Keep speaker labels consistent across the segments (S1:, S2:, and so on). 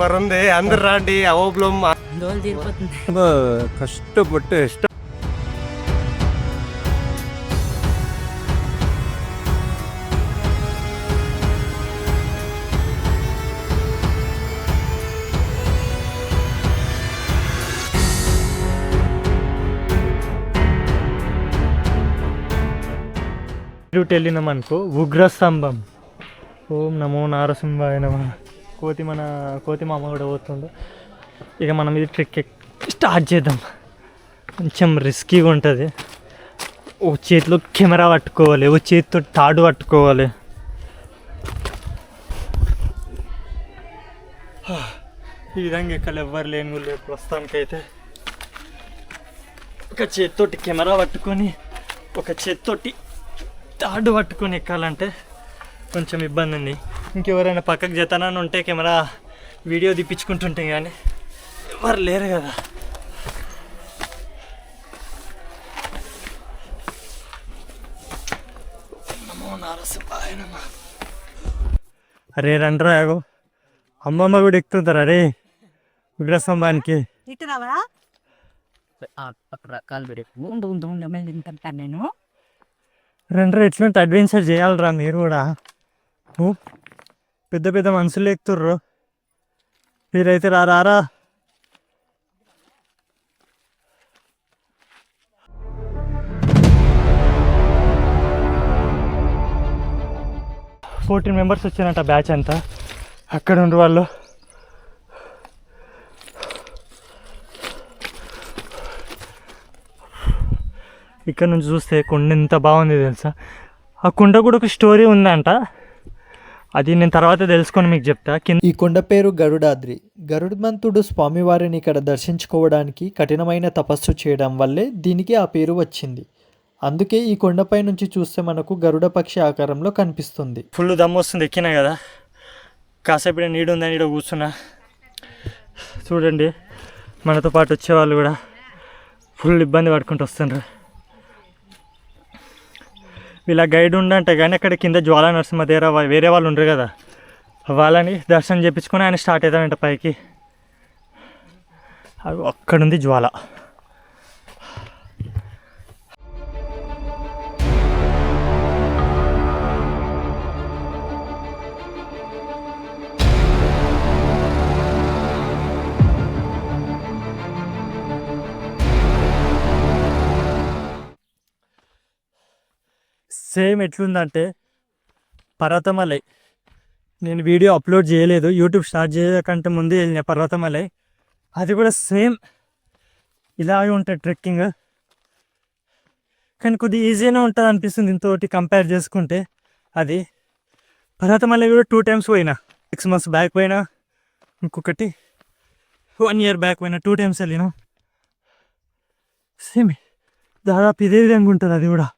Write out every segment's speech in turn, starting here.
S1: Super ఉంది. అందరు రాండి. అవోబ్లం
S2: కష్టపಟ್ಟು వెళ్ళినాం అనుకో, ఉగ్రస్తంభం. ఓం నమో నారసింహాయ నమః. కోతి మామ కూడా పోతుండే. ఇక మనం ఇది ట్రిక్ స్టార్ట్ చేద్దాం. కొంచెం రిస్కీగా ఉంటుంది. ఓ చేతిలో కెమెరా పట్టుకోవాలి, ఓ చేతితో తాడు పట్టుకోవాలి. ఈ విధంగా ఎక్కడ ఎవ్వరు లేని లేదు ప్రస్తుతానికైతే. ఒక చేతితోటి కెమెరా పట్టుకొని, ఒక చేతితోటి తాడు పట్టుకొని ఎక్కాలంటే కొంచెం ఇబ్బంది ఉంది. ఇంకెవరైనా పక్కకు జతనాన్ని ఉంటే కెమెరా వీడియో తీపించుకుంటుంటే కానీ ఎవరు లేరు కదా. నమో నారసింహాయ నమః. అరే రండ్రా, అమ్మమ్మ కూడా ఎక్కుతుంటారు. అరే ఉగ్రస్తంభానికి
S3: నేను
S2: రండ్రా, ఎట్లుంటే అడ్వెంచర్ చేయాలరా మీరు కూడా. పెద్ద పెద్ద మనుషులు ఎక్కుతుర్రు, మీరైతే రారా. మెంబర్స్ వచ్చారంట బ్యాచ్ అంతా. అక్కడ ఉండి వాళ్ళు ఇక్కడ నుంచి చూస్తే కొండ ఎంత బాగుంది తెలుసా. ఆ కొండ కూడా ఒక స్టోరీ ఉందంట, అది నేను తర్వాత తెలుసుకొని మీకు చెప్తా.
S4: ఈ కొండ పేరు గరుడాద్రి. గరుడమంతుడు స్వామివారిని ఇక్కడ దర్శించుకోవడానికి కఠినమైన తపస్సు చేయడం వల్లే దీనికి ఆ పేరు వచ్చింది. అందుకే ఈ కొండపై నుంచి చూస్తే మనకు గరుడ పక్షి ఆకారంలో కనిపిస్తుంది.
S2: ఫుల్ దమ్ వస్తుంది. ఎక్కినా కదా, కాసేపు నీడు ఉందని ఇక్కడ కూర్చున్నా. చూడండి, మనతో పాటు వచ్చేవాళ్ళు కూడా ఫుల్ ఇబ్బంది పడుకుంటూ వస్తుండ్రు. వీళ్ళ గైడ్ ఉండంటే కానీ అక్కడ కింద జ్వాలా నరసింహ దగ్గర వేరే వాళ్ళు ఉండరు కదా, వాళ్ళని దర్శనం చేయించుకొని ఆయన స్టార్ట్ అవుతాడంట పైకి. అక్కడుంది జ్వాల. సేమ్ ఎట్లుందంటే పర్వతమలై. నేను వీడియో అప్లోడ్ చేయలేదు, యూట్యూబ్ స్టార్ట్ చేయకంటే ముందు వెళ్ళిన పర్వతమలై. అది కూడా సేమ్ ఇలాగే ఉంటుంది ట్రెక్కింగ్, కానీ కొద్దిగా ఈజీగానే ఉంటుంది అనిపిస్తుంది ఇంతోటి కంపేర్ చేసుకుంటే. అది పర్వతమలై కూడా 2 times పోయినా. 6 months బ్యాక్ పోయినా, ఇంకొకటి 1 year బ్యాక్ పోయినా. 2 times వెళ్ళినా. సేమ్ దాదాపు ఇదే విధంగా ఉంటుంది అది కూడా.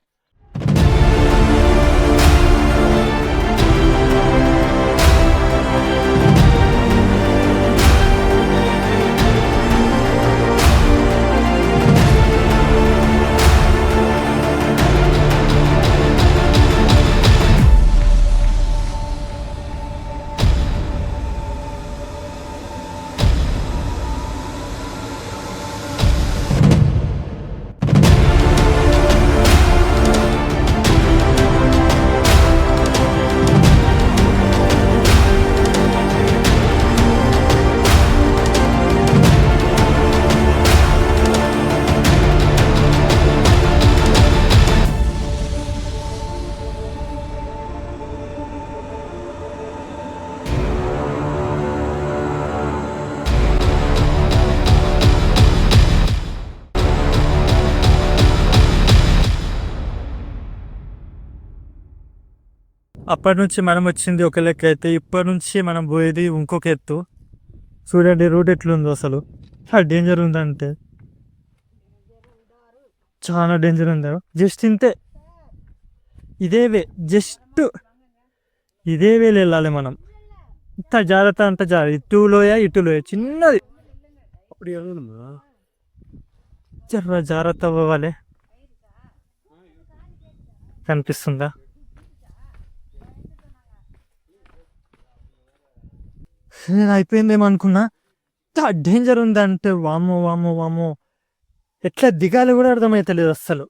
S2: అప్పటి నుంచి మనం వచ్చింది ఒక లెక్క అయితే, ఇప్పటి నుంచి మనం పోయేది ఇంకొక ఎత్తు. చూడండి రూట్ ఎట్లుందో అసలు. డేంజర్ ఉందంటే చాలా డేంజర్ ఉంది. జస్ట్ ఇంతే, ఇదే వే, జస్ట్ ఇదే వేలు వెళ్ళాలి మనం. ఇంత జాగ్రత్త అంత జాగ్రత్త. ఇటు లోయ చిన్నది, జర జాగ్రత్త అవ్వాలి. కనిపిస్తుందా? నేను అయిపోయిందేమో అనుకున్నా. డేంజర్ ఉందంటే వామ్మో వామ్మో వామ్మో, ఎట్లా దిగాలి కూడా అర్థమవుతలేదు అస్సలు.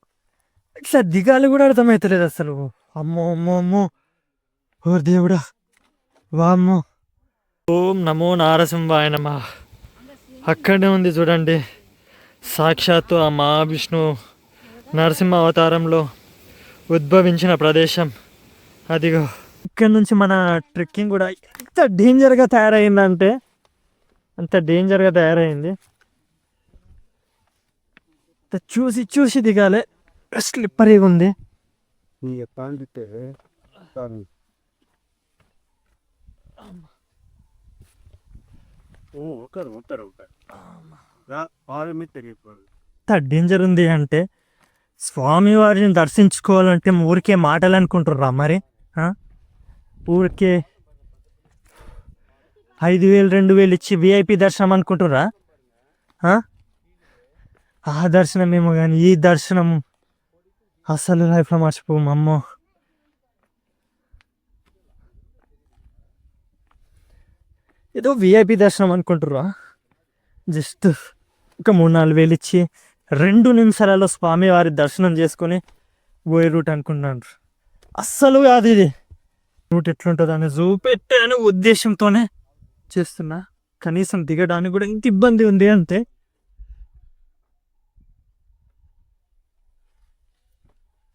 S2: అమ్మో అమ్మో అమ్మో, ఓ దేవుడా, వామ్మో. ఓం నమో నారసింహాయ నమః. అక్కడే ఉంది చూడండి, సాక్షాత్తు ఆ మహావిష్ణు నరసింహ అవతారంలో ఉద్భవించిన ప్రదేశం అదిగో. ఇక్కడ నుంచి మన ట్రెక్కింగ్ కూడా ఎంత డేంజర్గా తయారైందంటే అంత డేంజర్గా తయారైంది. చూసి చూసి దిగాలి, స్లిప్పరీగా ఉంది. ఎంత డేంజర్ ఉంది అంటే, స్వామివారిని దర్శించుకోవాలంటే ఊరికే మాటలు అనుకుంటుర్రా మరి? ఊరికే 5,000 2,000 ఇచ్చి విఐపి దర్శనం అనుకుంటుర్రా? ఆ దర్శనం ఏమో కానీ ఈ దర్శనం అసలు లైఫ్లో మర్చిపోము. అమ్మో, ఏదో విఐపి దర్శనం అనుకుంటుర్రా? జస్ట్ ఒక 3-4 వేలు ఇచ్చి 2 నిమిషాలలో స్వామివారి దర్శనం చేసుకొని పోయే రూట్ అనుకుంటున్నాను. అస్సలు కాదు ఇది. రూట్ ఎట్లుంటుంది అని చూపెట్టే అనే ఉద్దేశంతోనే చేస్తున్నా. కనీసం దిగడానికి కూడా ఇంత ఇబ్బంది ఉంది అంతే.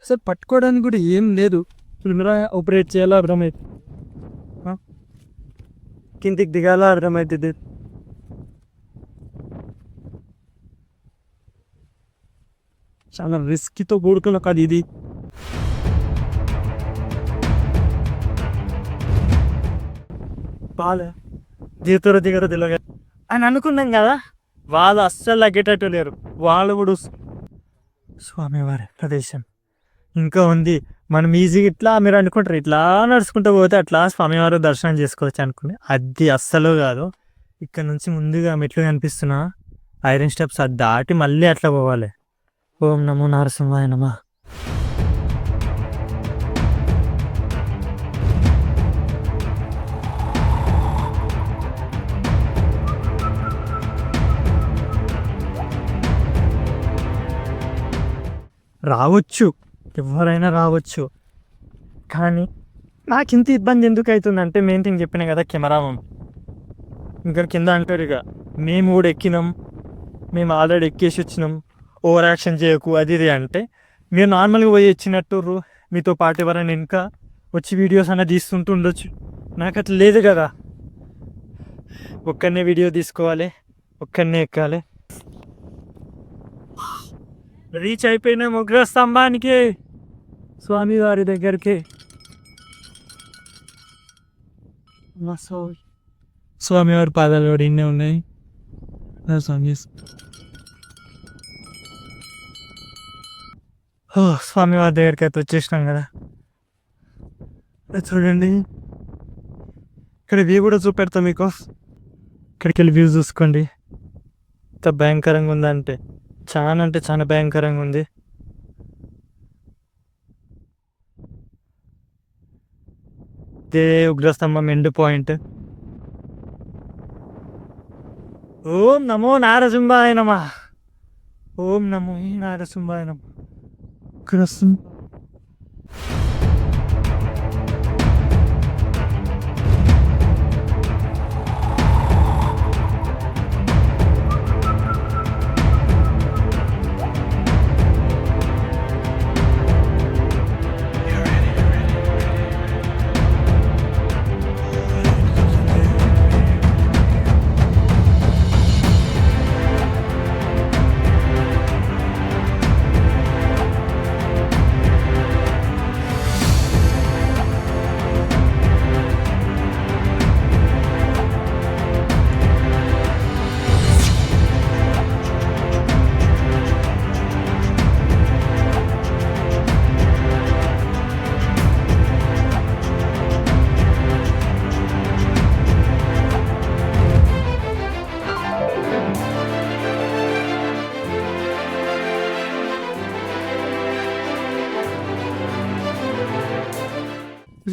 S2: అసలు పట్టుకోవడానికి కూడా ఏం లేదు. కెమెరా ఆపరేట్ చేయాలా అర్థమైంది, కిందికి దిగాలా అర్థమవుతుంది. చాలా రిస్క్తో కూడుకున్న కాదు ఇది. బాలే దిగుతారో దిగరో తెలియదు అని అనుకున్నాం కదా, వాళ్ళు అస్సలు లగ్గేటట్టు లేరు. వాళ్ళు కూడా స్వామివారి ప్రదేశం ఇంకా ఉంది. మనం ఈజీగా ఇట్లా మీరు అనుకుంటారు ఇట్లా నడుచుకుంటూ పోతే అట్లా స్వామివారి దర్శనం చేసుకోవచ్చు అనుకుని, అది అస్సలు కాదు. ఇక్కడ నుంచి ముందుగా మెట్లు కనిపిస్తున్నా ఐరన్ స్టెప్స్, అది దాటి మళ్ళీ అట్లా పోవాలి. ఓం నమో నారసింహాయ నమః. రావచ్చు, ఎవరైనా రావచ్చు, కానీ నాకు ఇంత ఇబ్బంది ఎందుకు అవుతుందంటే మెయిన్ థింగ్ చెప్పిన కదా, కెమెరామన్ ఇంకా కింద అంటారు ఇక మేము కూడా ఎక్కినాం, మేము ఆల్రెడీ ఎక్కేసి వచ్చినాం, ఓవర్ యాక్షన్ చేయకు అది ఇది అంటే, మీరు నార్మల్గా పోయి వచ్చినట్టు మీతో పాటు ఎవరైనా ఇంకా వచ్చి వీడియోస్ అన్న తీస్తుంటూ ఉండొచ్చు. నాకు అట్లా లేదు కదా, ఒక్కరినే వీడియో తీసుకోవాలి, ఒక్కరినే ఎక్కాలి. రీచ్ అయిపోయిన ఉగ్ర స్తంభానికి, స్వామివారి దగ్గరికి. స్వామివారి పాదాలు కూడా ఇన్నే ఉన్నాయి. స్వామివారి దగ్గరికి అయితే వచ్చేసినాం కదా. చూడండి, ఇక్కడ వ్యూ కూడా చూపెడతాం మీకు. ఇక్కడికి వెళ్ళి వ్యూ చూసుకోండి, ఎంత భయంకరంగా ఉందంటే చాలా అంటే చాలా భయంకరంగా ఉంది. ఇదే ఉగ్రస్తంభం ఎండ్ పాయింట్. ఓం నమో నారసింహాయ నమః. ఓం నమో నారసింహాయ నమః. ఉగ్రస్తంభం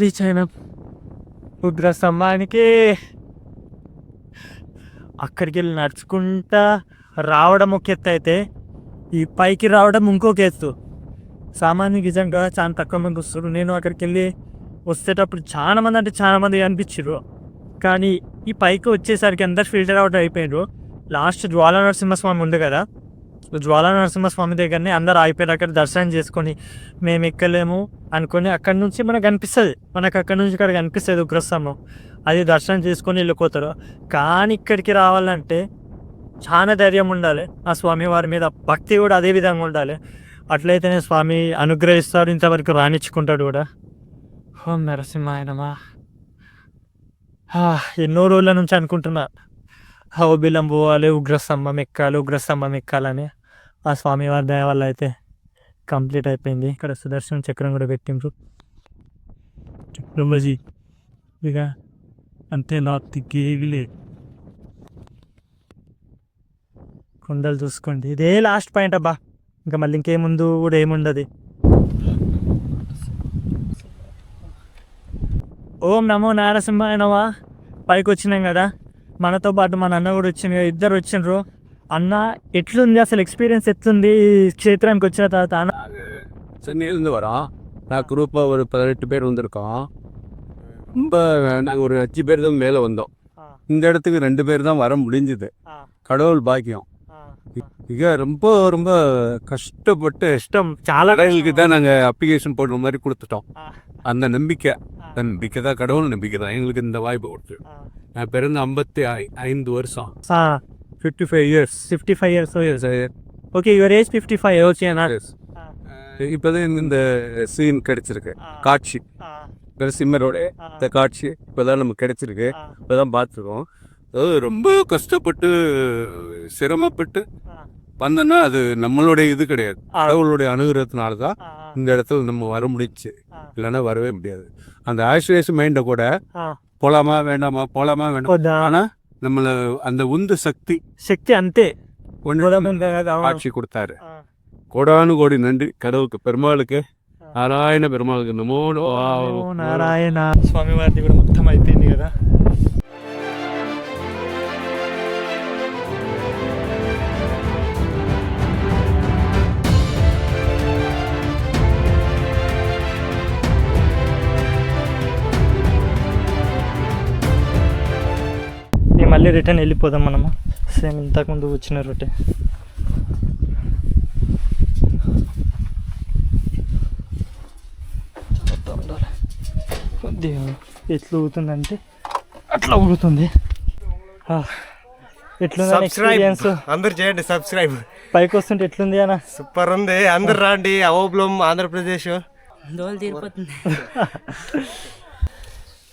S2: రీచ్ అయినా ఉగ్ర స్తంభానికి. అక్కడికి వెళ్ళి నడుచుకుంటా రావడం ఒక ఎత్తు అయితే ఈ పైకి రావడం ఇంకొక ఎత్తు. సామాన్య నిజంగా చాలా తక్కువ మంది వస్తారు. నేను అక్కడికి వెళ్ళి వచ్చేటప్పుడు చాలా మంది అంటే చాలా మంది అనిపించారు. కానీ ఈ పైకి వచ్చేసరికి అందరు ఫిల్టర్ అవుట్ అయిపోయారు. లాస్ట్ జ్వాలా నరసింహస్వామి ఉంది కదా, జ్వాలా నరసింహస్వామి దగ్గరనే అందరు అయిపోయారు. అక్కడ దర్శనం చేసుకొని మేము ఎక్కలేము అనుకొని అక్కడి నుంచి మనకు అనిపిస్తుంది, అక్కడి నుంచి ఇక్కడ కనిపిస్తుంది ఉగ్రస్తంభం. అది దర్శనం చేసుకొని వెళ్ళిపోతారు. కానీ ఇక్కడికి రావాలంటే చాలా ధైర్యం ఉండాలి, ఆ స్వామి వారి మీద భక్తి కూడా అదే విధంగా ఉండాలి. అట్లయితేనే స్వామి అనుగ్రహిస్తాడు, ఇంతవరకు రాణించుకుంటాడు కూడా. ఓం నరసింహాయ నమః. ఎన్నో రోజుల నుంచి అనుకుంటున్నా హౌబిలం పోవాలి, ఉగ్రస్తంభం ఎక్కాలని. ఆ స్వామివారి దయ వల్ల అయితే కంప్లీట్ అయిపోయింది. ఇక్కడ సుదర్శన చక్రం కూడా పెట్టిండ్రు. చక్రమజీ ఇక అంతే, నాతికేవిలే కొండలు చూసుకోండి. ఇదే లాస్ట్ పాయింట్ అబ్బా, ఇంకా మళ్ళీ ఇంకేముందు కూడా ఏముండదు. ఓం నమో నారసింహాయ నమః. పైకి వచ్చినాం కదా, మనతో పాటు మన అన్న కూడా వచ్చింది, ఇద్దరు వచ్చిండ్రు. అన్న ఎట్లుంది అసలు, ఎక్స్పీరియన్స్ ఎట్లుంది ఈ క్షేత్రానికి వచ్చిన తర్వాత? అన్న
S3: சென்னையிலேருந்து வரோம். நான் குரூப்பாக ஒரு 18 பேர் வந்திருக்கோம். ரொம்ப நாங்கள் ஒரு 5 பேர் தான் மேலே வந்தோம். இந்த இடத்துக்கு 2 பேர் தான் வர முடிஞ்சுது. கடவுள் பாக்கியம். இக ரொம்ப ரொம்ப கஷ்டப்பட்டு
S2: ఇష్టం చాలా
S3: கடவுளுக்கு தான் நாங்கள் அப்ளிகேஷன் போடுற மாதிரி கொடுத்துட்டோம். அந்த நம்பிக்கை தான், கடவுள் நம்பிக்கை தான் எங்களுக்கு இந்த வாய்ப்பு கொடுத்து. நான் பிறந்த 55 வருஷம், 55 years.
S2: 55 years. Okay, your age 55. ஓகேண்ணா.
S3: இப்போதான் இந்த சீன் கிடைச்சிருக்கு, காட்சி நரசிம்மரோட இந்த காட்சி இப்போதான் நமக்கு கிடைச்சிருக்கு, இப்போதான் பார்த்துருக்கோம். அதாவது ரொம்ப கஷ்டப்பட்டு சிரமப்பட்டு வந்தோன்னா அது நம்மளுடைய இது கிடையாது, கடவுளுடைய அனுகிரகத்தினால தான் இந்த இடத்துல நம்ம வர முடிச்சு, இல்லைன்னா வரவே முடியாது. அந்த ஆக்சிடேஷன் மைண்டை கூட போலாமா வேண்டாமா ஆனால் நம்மளை அந்த உந்து
S2: శక్తి అంతే
S3: காட்சி கொடுத்தாரு. கோடானு கோடி நன்றி கடவுளுக்கு, பெருமாளுக்கு, నారాయణ పెరుమాళకి నమో
S2: నారాయణ. స్వామివారిది కూడా మొత్తం అయిపోయింది కదా. మళ్ళీ రిటర్న్ వెళ్ళిపోదాం మనము, సేమ్ ఇంతకుముందు వచ్చిన రొట్టె. ఎట్లా ఊగుతుందంటే అట్లా ఊగుతుంది. ఎట్లుంది ఎక్స్పీరియన్స్?
S1: అందరు చేయండి సబ్స్క్రైబ్.
S2: పైకి వస్తుంటే ఎట్లుంది అన్న?
S1: సూపర్ ఉంది, అందరు రాండి. అహోబిలం ఆంధ్రప్రదేశ్.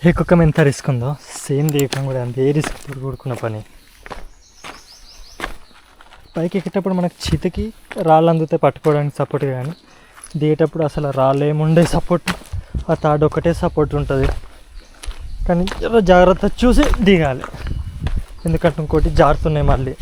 S2: ఎక్కొక్క ఎంత రిస్క్ ఉందో సేమ్ దిగటం కూడా అంతే రిస్క్ కూడుకున్న పని. పైకి ఎక్కేటప్పుడు మనకు చితికి రాళ్ళు అందుతాయి పట్టుకోవడానికి సపోర్ట్, కానీ దిగేటప్పుడు అసలు రాళ్ళు ఏముండే సపోర్ట్, ఆ తాడు ఒకటే సపోర్ట్ ఉంటుంది. కానీ జాగ్రత్త చూసి దిగాలి, ఎందుకంటే ఇంకోటి జారుతున్నాయి మళ్ళీ.